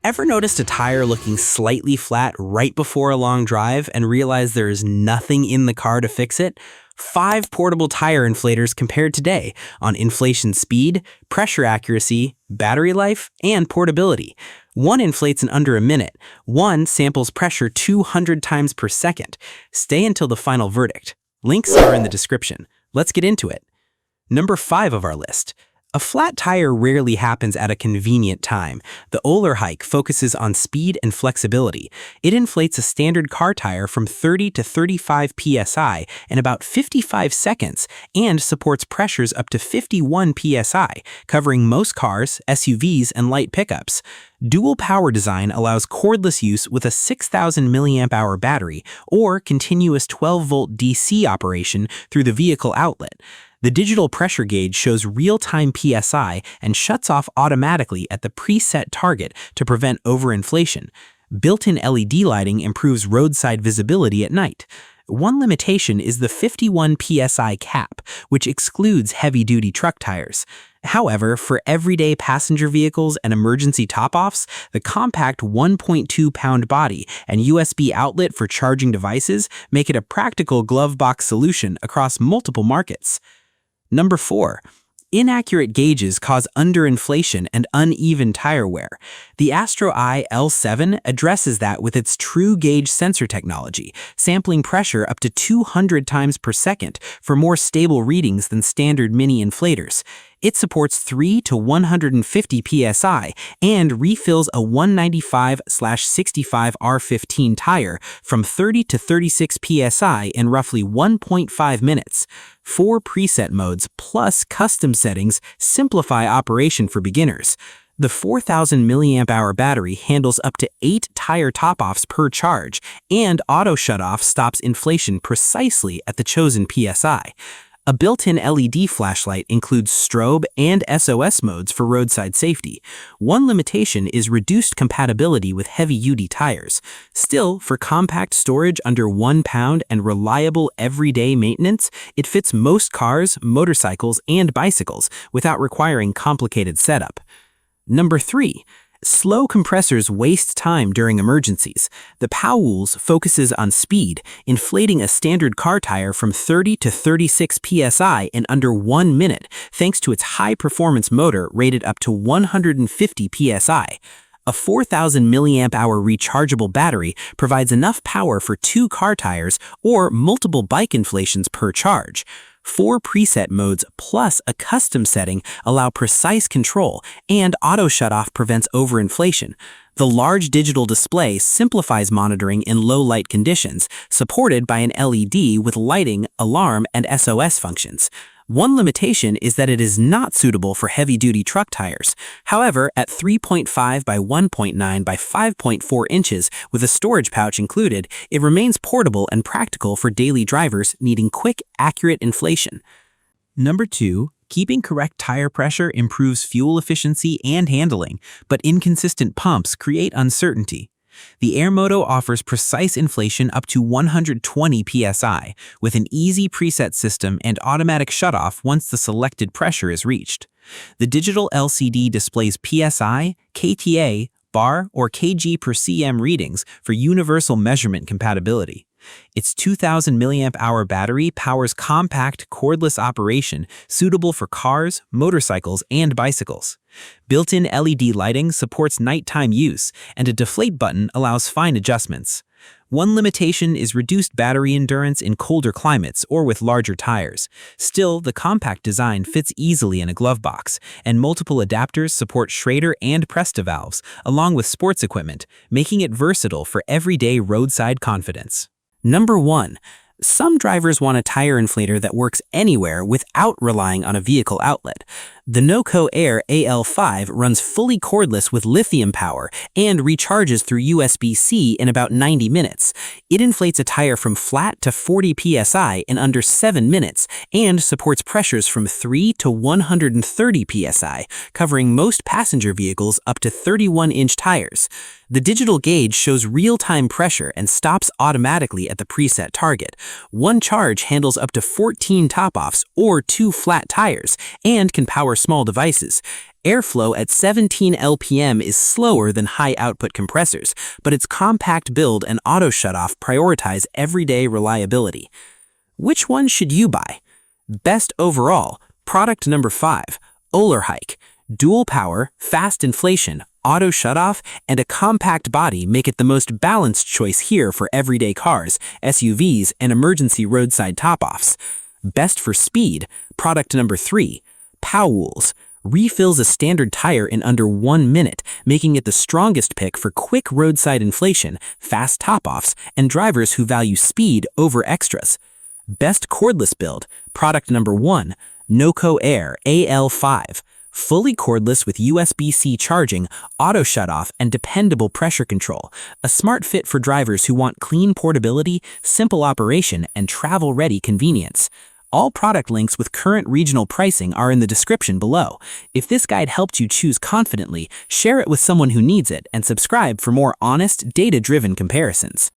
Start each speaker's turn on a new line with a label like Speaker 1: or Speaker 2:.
Speaker 1: Ever noticed a tire looking slightly flat right before a long drive and realize there is nothing in the car to fix it? 5 portable tire inflators compared today on inflation speed, pressure accuracy, battery life, and portability. One inflates in under a minute. One samples pressure 200 times per second. Stay until the final verdict. Links are in the description. Let's get into it. Number 5 of our list. A flat tire rarely happens at a convenient time. The OlarHike focuses on speed and flexibility. It inflates a standard car tire from 30 to 35 psi in about 55 seconds and supports pressures up to 51 psi, covering most cars, SUVs, and light pickups. Dual power design allows cordless use with a 6,000 mAh battery or continuous 12-volt DC operation through the vehicle outlet. The digital pressure gauge shows real-time PSI and shuts off automatically at the preset target to prevent overinflation. Built-in LED lighting improves roadside visibility at night. One limitation is the 51 PSI cap, which excludes heavy-duty truck tires. However, for everyday passenger vehicles and emergency top-offs, the compact 1.2-pound body and USB outlet for charging devices make it a practical glove box solution across multiple markets. Number 4. Inaccurate gauges cause underinflation and uneven tire wear. The AstroAI L7 addresses that with its true gauge sensor technology, sampling pressure up to 200 times per second for more stable readings than standard mini inflators. It supports 3 to 150 psi and refills a 195/65 R15 tire from 30 to 36 psi in roughly 1.5 minutes. 4 preset modes plus custom settings simplify operation for beginners. The 4,000 mAh battery handles up to 8 tire top-offs per charge, and auto shutoff stops inflation precisely at the chosen PSI. A built-in LED flashlight includes strobe and SOS modes for roadside safety. One limitation is reduced compatibility with heavy-duty tires. Still, for compact storage under 1 pound and reliable everyday maintenance, it fits most cars, motorcycles, and bicycles without requiring complicated setup. Number 3. Slow compressors waste time during emergencies. The Powools focuses on speed, inflating a standard car tire from 30 to 36 psi in under 1 minute thanks to its high-performance motor rated up to 150 psi. A 4,000 mAh rechargeable battery provides enough power for 2 car tires or multiple bike inflations per charge. 4 preset modes plus a custom setting allow precise control, and auto shutoff prevents overinflation. The large digital display simplifies monitoring in low light conditions, supported by an LED with lighting, alarm, and SOS functions. One limitation is that it is not suitable for heavy-duty truck tires. However, at 3.5 by 1.9 by 5.4 inches with a storage pouch included, it remains portable and practical for daily drivers needing quick, accurate inflation. Number 2. Keeping correct tire pressure improves fuel efficiency and handling, but inconsistent pumps create uncertainty. The Airmoto offers precise inflation up to 120 psi, with an easy preset system and automatic shutoff once the selected pressure is reached. The digital LCD displays PSI, KTA, bar, or kg per cm readings for universal measurement compatibility. Its 2,000 mAh battery powers compact, cordless operation suitable for cars, motorcycles, and bicycles. Built-in LED lighting supports nighttime use, and a deflate button allows fine adjustments. One limitation is reduced battery endurance in colder climates or with larger tires. Still, the compact design fits easily in a glove box, and multiple adapters support Schrader and Presta valves, along with sports equipment, making it versatile for everyday roadside confidence. Number 1. Some drivers want a tire inflator that works anywhere without relying on a vehicle outlet. The NOCO Air AL5 runs fully cordless with lithium power and recharges through USB-C in about 90 minutes. It inflates a tire from flat to 40 psi in under 7 minutes and supports pressures from 3 to 130 psi, covering most passenger vehicles up to 31-inch tires. The digital gauge shows real-time pressure and stops automatically at the preset target. One charge handles up to 14 top-offs or 2 flat tires and can power small devices. Airflow at 17 lpm is slower than high-output compressors, but its compact build and auto shutoff prioritize everyday reliability. Which one should you buy? Best overall, product number 5, OlarHike. Dual power, fast inflation, auto shutoff, and a compact body make it the most balanced choice here for everyday cars, SUVs, and emergency roadside top-offs. Best for speed, product number 3, Powools. Refills a standard tire in under 1 minute, making it the strongest pick for quick roadside inflation, fast top-offs, and drivers who value speed over extras. Best cordless build, product number 1, NOCO Air AL5. Fully cordless with USB-C charging, auto shutoff, and dependable pressure control. A smart fit for drivers who want clean portability, simple operation, and travel-ready convenience. All product links with current regional pricing are in the description below. If this guide helped you choose confidently, share it with someone who needs it and subscribe for more honest, data-driven comparisons.